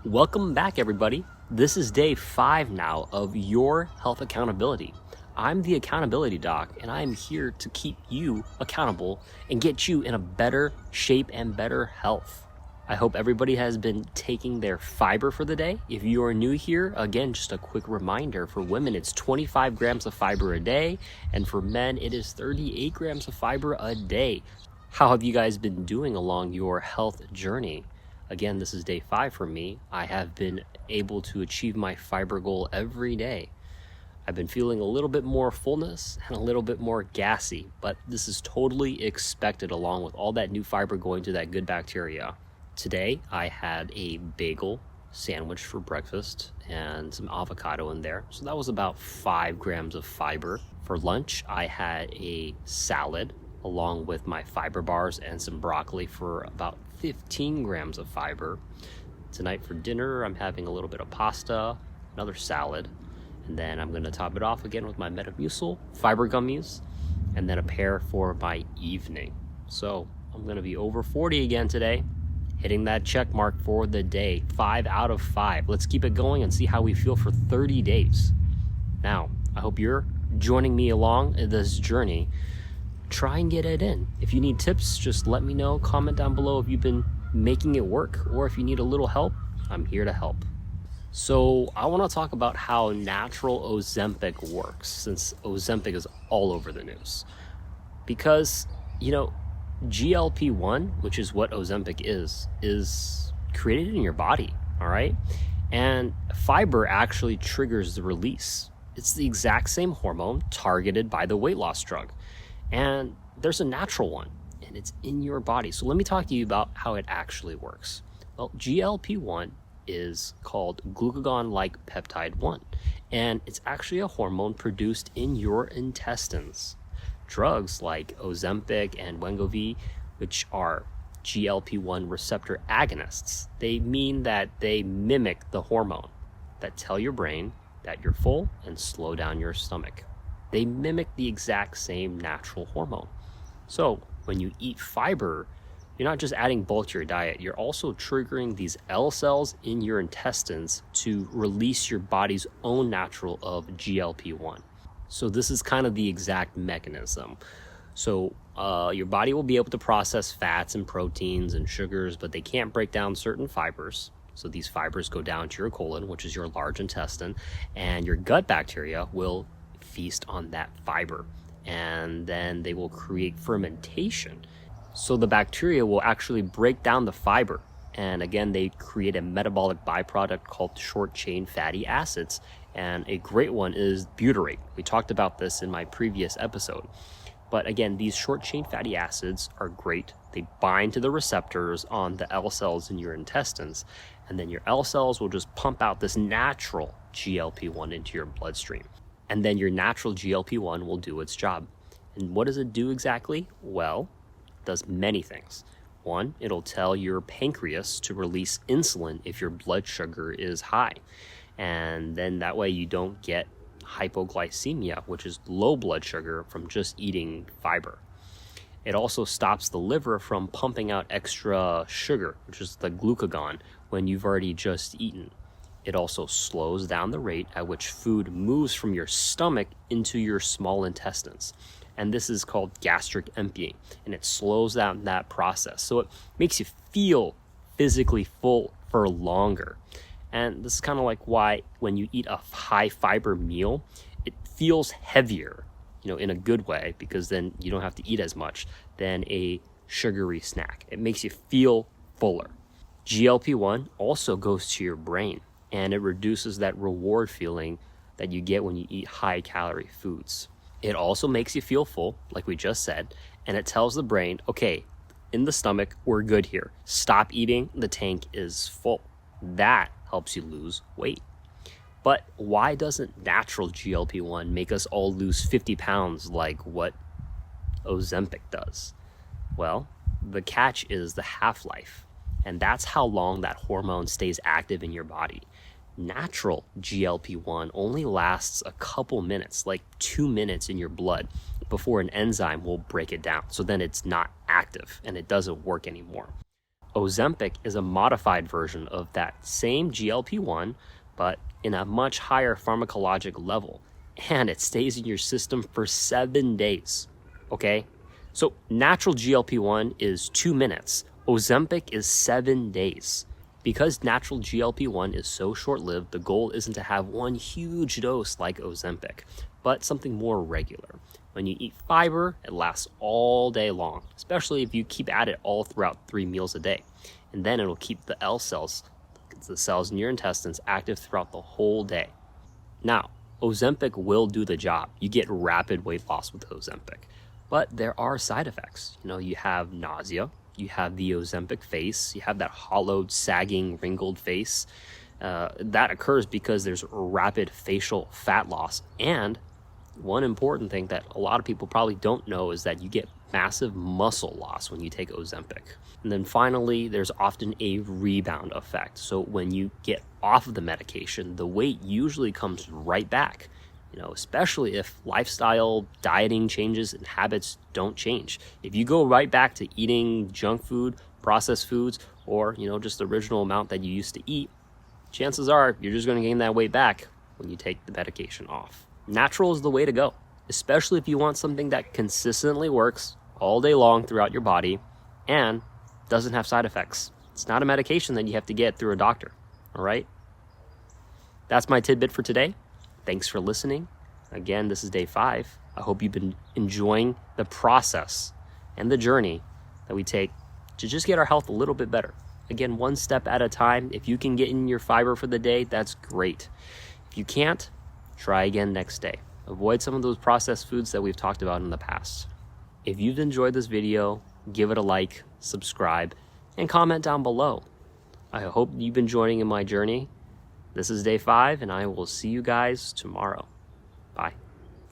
Welcome back, everybody. This is day 5 now of your health accountability. I'm the accountability doc, and I'm here to keep you accountable and get you in a better shape and better health. I hope everybody has been taking their fiber for the day. If you are new here, again, just a quick reminder, for women, it's 25 grams of fiber a day, and for men, it is 38 grams of fiber a day. How have you guys been doing along your health journey? Again, this is day 5 for me. I have been able to achieve my fiber goal every day. I've been feeling a little bit more fullness and a little bit more gassy, but this is totally expected along with all that new fiber going to that good bacteria. Today, I had a bagel sandwich for breakfast and some avocado in there. So that was about 5 grams of fiber. For lunch, I had a salad along with my fiber bars and some broccoli for about 15 grams of fiber. Tonight for dinner, I'm having a little bit of pasta, another salad, and then I'm going to top it off again with my Metamucil fiber gummies, and then a pear for my evening. So I'm going to be over 40 again today, hitting that check mark for the day, 5 out of 5. Let's keep it going and see how we feel for 30 days. Now, I hope you're joining me along in this journey. Try and get it in. If you need tips, just let me know. Comment down below if you've been making it work, or if you need a little help, I'm here to help. So I want to talk about how natural Ozempic works, since Ozempic is all over the news. Because, GLP-1, which is what Ozempic is created in your body, all right? And fiber actually triggers the release. It's the exact same hormone targeted by the weight loss drug. And there's a natural one, and it's in your body. So let me talk to you about how it actually works. Well, GLP-1 is called glucagon-like peptide 1, and it's actually a hormone produced in your intestines. Drugs like Ozempic and Wegovy, which are GLP-1 receptor agonists, they mean that they mimic the hormone that tell your brain that you're full and slow down your stomach. They mimic the exact same natural hormone. So when you eat fiber, you're not just adding bulk to your diet, you're also triggering these L cells in your intestines to release your body's own natural of GLP-1. So this is kind of the exact mechanism. So your body will be able to process fats and proteins and sugars, but they can't break down certain fibers. So these fibers go down to your colon, which is your large intestine, and your gut bacteria will feast on that fiber, and then they will create fermentation. So the bacteria will actually break down the fiber, and again, they create a metabolic byproduct called short chain fatty acids, and a great one is butyrate. We talked about this in my previous episode. But again, these short chain fatty acids are great. They bind to the receptors on the L cells in your intestines, and then your L cells will just pump out this natural GLP-1 into your bloodstream. And then your natural GLP-1 will do its job. And what does it do exactly? Well, it does many things. One, it'll tell your pancreas to release insulin if your blood sugar is high. And then that way you don't get hypoglycemia, which is low blood sugar from just eating fiber. It also stops the liver from pumping out extra sugar, which is the glucagon, when you've already just eaten. It also slows down the rate at which food moves from your stomach into your small intestines. And this is called gastric emptying, and it slows down that process. So it makes you feel physically full for longer. And this is kind of like why when you eat a high fiber meal, it feels heavier, in a good way, because then you don't have to eat as much than a sugary snack. It makes you feel fuller. GLP-1 also goes to your brain, and it reduces that reward feeling that you get when you eat high calorie foods. It also makes you feel full, like we just said, and it tells the brain, okay, in the stomach, we're good here. Stop eating, the tank is full. That helps you lose weight. But why doesn't natural GLP-1 make us all lose 50 pounds like what Ozempic does? Well, the catch is the half-life, and that's how long that hormone stays active in your body. Natural GLP-1 only lasts a couple minutes, like 2 minutes in your blood, before an enzyme will break it down. So then it's not active and it doesn't work anymore. Ozempic is a modified version of that same GLP-1, but in a much higher pharmacologic level. And it stays in your system for 7 days, okay? So natural GLP-1 is 2 minutes. Ozempic is 7 days. Because natural GLP-1 is so short-lived, the goal isn't to have one huge dose like Ozempic, but something more regular. When you eat fiber, it lasts all day long, especially if you keep at it all throughout 3 meals a day. And then it'll keep the L cells, the cells in your intestines, active throughout the whole day. Now, Ozempic will do the job. You get rapid weight loss with Ozempic, but there are side effects. You have nausea, you have the Ozempic face, you have that hollowed, sagging, wrinkled face. That occurs because there's rapid facial fat loss. And one important thing that a lot of people probably don't know is that you get massive muscle loss when you take Ozempic. And then finally, there's often a rebound effect. So when you get off of the medication, the weight usually comes right back, especially if lifestyle, dieting changes and habits don't change. If you go right back to eating junk food, processed foods, or, just the original amount that you used to eat, chances are you're just going to gain that weight back when you take the medication off. Natural is the way to go, especially if you want something that consistently works all day long throughout your body and doesn't have side effects. It's not a medication that you have to get through a doctor, all right? That's my tidbit for today. Thanks for listening. Again, this is day 5. I hope you've been enjoying the process and the journey that we take to just get our health a little bit better. Again, one step at a time. If you can get in your fiber for the day, that's great. If you can't, try again next day. Avoid some of those processed foods that we've talked about in the past. If you've enjoyed this video, give it a like, subscribe, and comment down below. I hope you've been joining in my journey. This is day 5, and I will see you guys tomorrow. Bye.